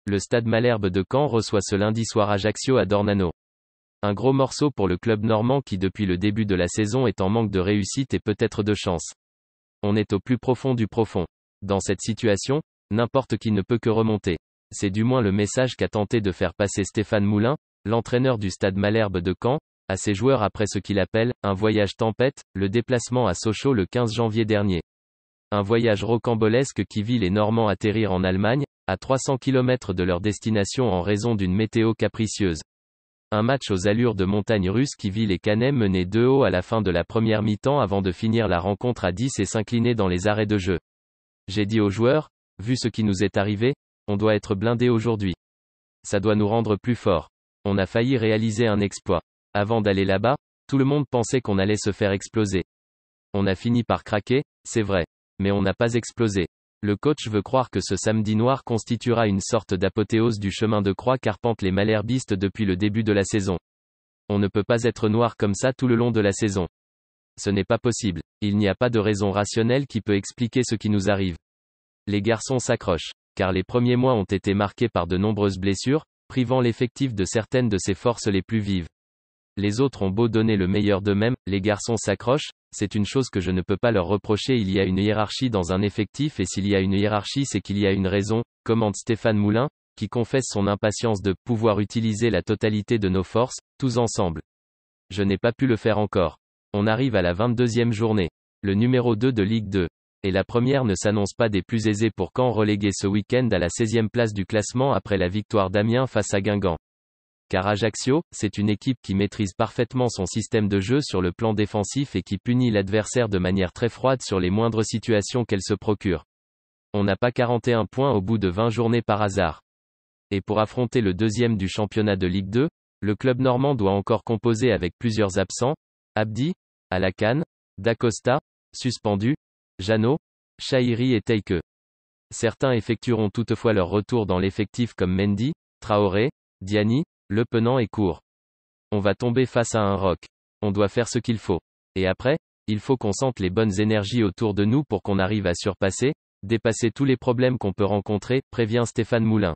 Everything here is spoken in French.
Le Stade Malherbe de Caen reçoit ce lundi soir Ajaccio à Dornano. Un gros morceau pour le club normand qui depuis le début de la saison est en manque de réussite et peut-être de chance. On est au plus profond du profond. Dans cette situation, n'importe qui ne peut que remonter. C'est du moins le message qu'a tenté de faire passer Stéphane Moulin, l'entraîneur du Stade Malherbe de Caen, à ses joueurs après ce qu'il appelle un voyage tempête, le déplacement à Sochaux le 15 janvier dernier. Un voyage rocambolesque qui vit les Normands atterrir en Allemagne, à 300 km de leur destination en raison d'une météo capricieuse. Un match aux allures de montagne russe qui vit les Canets mener 2-0 à la fin de la première mi-temps avant de finir la rencontre à 10 et s'incliner dans les arrêts de jeu. J'ai dit aux joueurs, vu ce qui nous est arrivé, on doit être blindé aujourd'hui. Ça doit nous rendre plus forts. On a failli réaliser un exploit. Avant d'aller là-bas, tout le monde pensait qu'on allait se faire exploser. On a fini par craquer, c'est vrai. Mais on n'a pas explosé. Le coach veut croire que ce samedi noir constituera une sorte d'apothéose du chemin de croix qu'arpentent les malherbistes depuis le début de la saison. On ne peut pas être noir comme ça tout le long de la saison. Ce n'est pas possible. Il n'y a pas de raison rationnelle qui peut expliquer ce qui nous arrive. Les garçons s'accrochent, car les premiers mois ont été marqués par de nombreuses blessures, privant l'effectif de certaines de ses forces les plus vives. Les autres ont beau donner le meilleur d'eux-mêmes, les garçons s'accrochent, c'est une chose que je ne peux pas leur reprocher. Il y a une hiérarchie dans un effectif et s'il y a une hiérarchie c'est qu'il y a une raison, commente Stéphane Moulin, qui confesse son impatience de pouvoir utiliser la totalité de nos forces, tous ensemble. Je n'ai pas pu le faire encore. On arrive à la 22e journée. Le numéro 2 de Ligue 2. Et la première ne s'annonce pas des plus aisées pour Caen relégué ce week-end à la 16e place du classement après la victoire d'Amiens face à Guingamp. Car Ajaccio, c'est une équipe qui maîtrise parfaitement son système de jeu sur le plan défensif et qui punit l'adversaire de manière très froide sur les moindres situations qu'elle se procure. On n'a pas 41 points au bout de 20 journées par hasard. Et pour affronter le deuxième du championnat de Ligue 2, le club normand doit encore composer avec plusieurs absents, Abdi, à la canne, Dacosta, suspendu, Jeannot, Chahiri et Teike. Certains effectueront toutefois leur retour dans l'effectif comme Mendy, Traoré, Diani, Le Penant et Cour. On va tomber face à un roc. On doit faire ce qu'il faut. Et après, il faut qu'on sente les bonnes énergies autour de nous pour qu'on arrive à surpasser, dépasser tous les problèmes qu'on peut rencontrer, prévient Stéphane Moulin.